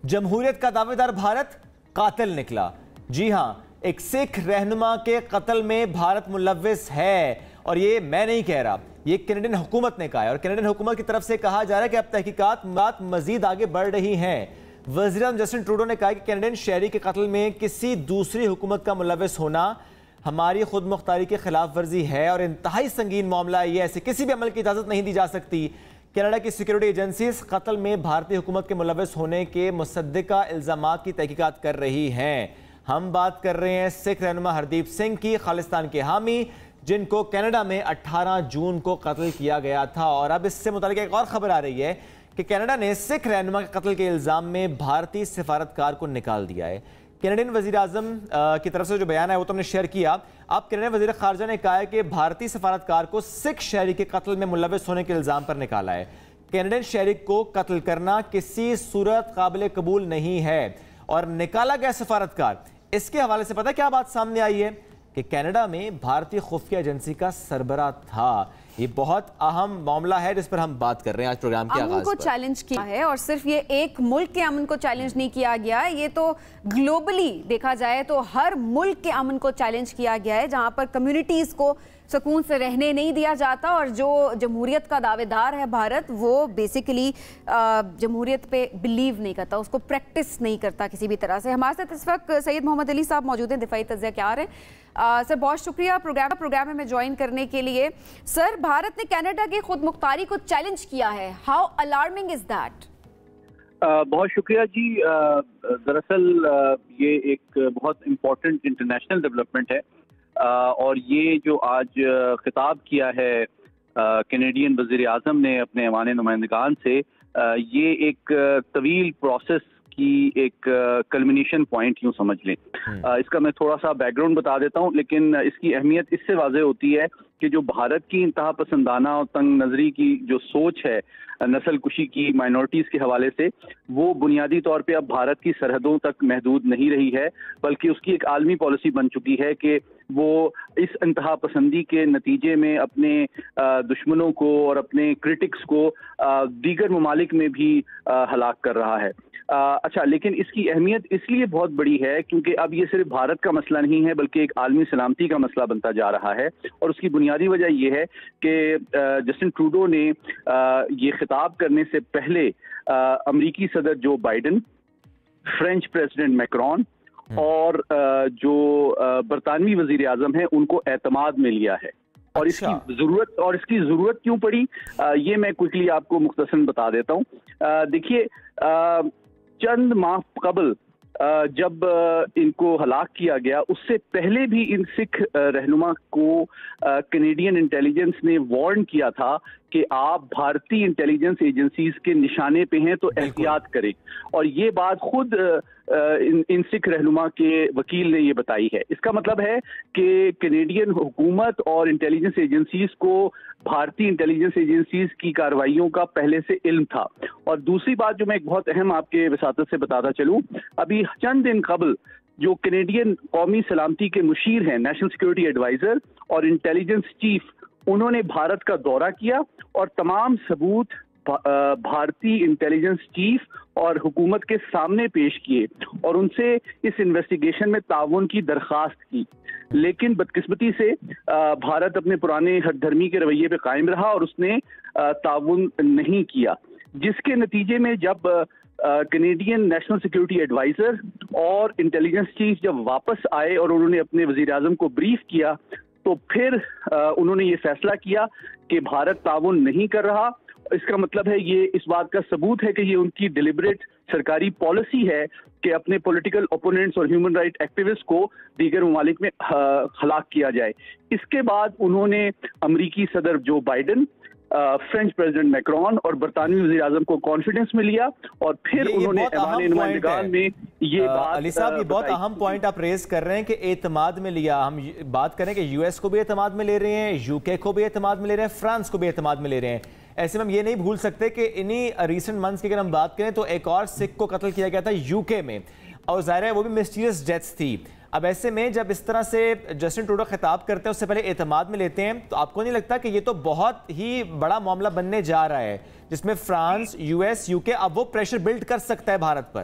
جمہوریت کا دعویدار بھارت قاتل نکلا۔ جی ہاں، ایک سکھ رہنما کے قتل میں بھارت ملوث ہے، اور یہ میں نہیں کہہ رہا، یہ کینیڈین حکومت نے کہا ہے، اور کینیڈین حکومت کی طرف سے کہا جا رہا ہے کہ اب تحقیقات مزید آگے بڑھ رہی ہیں۔ وزیر اعظم جسٹن ٹروڈو نے کہا کہ کینیڈین شہری کے قتل میں کسی دوسری حکومت کا ملوث ہونا ہماری خود مختاری کے خلاف ورزی ہے، اور انتہائی سنگین معاملہ ہے یہ، ایسے کسی بھی عمل کی اجازت نہیں دی جا سکتی۔ کینیڈا کی سیکیورٹی ایجنسیز قتل میں بھارتی حکومت کے ملوث ہونے کے مصدقہ الزامات کی تحقیقات کر رہی ہیں۔ ہم بات کر رہے ہیں سکھ رہنما ہردیپ سنگھ کی، خالصتان کے حامی، جن کو کینیڈا میں 18 جون کو قتل کیا گیا تھا۔ اور اب اس سے متعلق ایک اور خبر آ رہی ہے کہ کینیڈا نے سکھ رہنما کے قتل کے الزام میں بھارتی سفارتکار کو نکال دیا ہے۔ کینیڈین وزیر اعظم کی طرف سے جو بیان ہے وہ تم نے شیئر کیا۔ اب کینیڈین وزیر خارجہ نے کہا ہے کہ بھارتی سفارتکار کو سکھ شہری کے قتل میں ملوث ہونے کے الزام پر نکالا ہے۔ کینیڈین شہری کو قتل کرنا کسی صورت قابل قبول نہیں ہے، اور نکالا گیا سفارتکار، اس کے حوالے سے پتہ کیا بات سامنے آئی ہے کہ کینیڈا میں بھارتی خفیہ ایجنسی کا سربراہ تھا۔ یہ بہت اہم معاملہ ہے جس پر ہم بات کر رہے ہیں آج پروگرام کے آغاز پر۔ امن کو چیلنج کیا ہے، اور صرف یہ ایک ملک کے امن کو چیلنج نہیں کیا گیا، یہ تو گلوبلی دیکھا جائے تو ہر ملک کے امن کو چیلنج کیا گیا ہے، جہاں پر کمیونٹیز کو سکون سے رہنے نہیں دیا جاتا، اور جو جمہوریت کا دعوے دار ہے بھارت، وہ بیسیکلی جمہوریت پہ بلیو نہیں کرتا، اس کو پریکٹس نہیں کرتا کسی بھی طرح سے۔ ہمارے ساتھ اس وقت سید محمد علی صاحب موجود ہیں، دفاعی تجزیہ کار ہیں۔ سر بہت شکریہ پروگرام میں جوائن کرنے کے لیے۔ سر، بھارت نے کینیڈا کی خود مختاری کو چیلنج کیا ہے، ہاؤ الارمنگ از دیٹ؟ بہت شکریہ جی۔ دراصل یہ ایک بہت امپورٹنٹ انٹرنیشنل ڈیولپمنٹ ہے، اور یہ جو آج خطاب کیا ہے کینیڈین وزیر اعظم نے اپنے ایوان نمائندگان سے، یہ ایک طویل پروسیس کی ایک کلمنیشن پوائنٹ یوں سمجھ لیں۔ اس کا میں تھوڑا سا بیک گراؤنڈ بتا دیتا ہوں، لیکن اس کی اہمیت اس سے واضح ہوتی ہے کہ جو بھارت کی انتہا پسندانہ اور تنگ نظری کی جو سوچ ہے نسل کشی کی مائنورٹیز کے حوالے سے، وہ بنیادی طور پہ اب بھارت کی سرحدوں تک محدود نہیں رہی ہے، بلکہ اس کی ایک عالمی پالیسی بن چکی ہے کہ وہ اس انتہا پسندی کے نتیجے میں اپنے دشمنوں کو اور اپنے کرٹکس کو دیگر ممالک میں بھی ہلاک کر رہا ہے۔ اچھا، لیکن اس کی اہمیت اس لیے بہت بڑی ہے کیونکہ اب یہ صرف بھارت کا مسئلہ نہیں ہے، بلکہ ایک عالمی سلامتی کا مسئلہ بنتا جا رہا ہے، اور اس کی بنیادی وجہ یہ ہے کہ جسٹن ٹروڈو نے یہ خطاب کرنے سے پہلے امریکی صدر Joe Biden, French president Macron اور جو برطانوی وزیر اعظم ہیں ان کو اعتماد میں لیا ہے۔ اور اس کی ضرورت کیوں پڑی، یہ میں کوئکلی آپ کو مختصراً بتا دیتا ہوں۔ دیکھیے، چند ماہ قبل جب ان کو ہلاک کیا گیا، اس سے پہلے بھی ان سکھ رہنما کو کینیڈین انٹیلیجنس نے وارن کیا تھا کہ آپ بھارتی انٹیلیجنس ایجنسیز کے نشانے پہ ہیں تو احتیاط کریں، اور یہ بات خود ان سکھ رہنما کے وکیل نے یہ بتائی ہے۔ اس کا مطلب ہے کہ کینیڈین حکومت اور انٹیلیجنس ایجنسیز کو بھارتی انٹیلیجنس ایجنسیز کی کارروائیوں کا پہلے سے علم تھا۔ اور دوسری بات جو میں ایک بہت اہم آپ کے وساطت سے بتاتا چلوں، ابھی چند دن قبل جو کینیڈین قومی سلامتی کے مشیر ہیں، نیشنل سیکیورٹی ایڈوائزر اور انٹیلیجنس چیف، انہوں نے بھارت کا دورہ کیا اور تمام ثبوت بھارتی انٹیلیجنس چیف اور حکومت کے سامنے پیش کیے اور ان سے اس انویسٹیگیشن میں تعاون کی درخواست کی، لیکن بدقسمتی سے بھارت اپنے پرانے ہٹ دھرمی کے رویے پہ قائم رہا اور اس نے تعاون نہیں کیا، جس کے نتیجے میں جب کینیڈین نیشنل سیکیورٹی ایڈوائزر اور انٹیلیجنس چیف جب واپس آئے اور انہوں نے اپنے وزیر اعظم کو بریف کیا، تو پھر انہوں نے یہ فیصلہ کیا کہ بھارت تعاون نہیں کر رہا۔ اس کا مطلب ہے، یہ اس بات کا ثبوت ہے کہ یہ ان کی ڈیلیبریٹ سرکاری پالیسی ہے کہ اپنے پولیٹیکل اوپوننٹس اور ہیومن رائٹ ایکٹیوسٹ کو دیگر ممالک میں ہلاک کیا جائے۔ اس کے بعد انہوں نے امریکی صدر Joe Biden, French president Macron اور برطانوی وزیر اعظم کو کانفیڈنس میں لیا، اور پھر انہوں نے ایوان نمائندگان میں یہ بات علی صاحب، یہ بہت اہم پوائنٹ آپ ریز کر رہے ہیں کہ اعتماد میں لیا۔ ہم بات کریں کہ یو ایس کو بھی اعتماد میں لے رہے ہیں، یو کے کو بھی اعتماد میں لے رہے ہیں، فرانس کو بھی اعتماد میں لے رہے ہیں۔ ایسے میں ہم یہ نہیں بھول سکتے کہ انہی ریسنٹ منتھس کی اگر ہم بات کریں تو ایک اور سکھ کو قتل کیا گیا تھا یو کے میں، اور ظاہر ہے وہ بھی مسٹیریس ڈیتھس تھی۔ اب ایسے میں جب اس طرح سے جسٹن ٹروڈو خطاب کرتے ہیں، اس سے پہلے اعتماد میں لیتے ہیں، تو آپ کو نہیں لگتا کہ یہ تو بہت ہی بڑا معاملہ بننے جا رہا ہے جس میں فرانس، یو ایس، یو کے اب وہ پریشر بلڈ کر سکتا ہے بھارت پر؟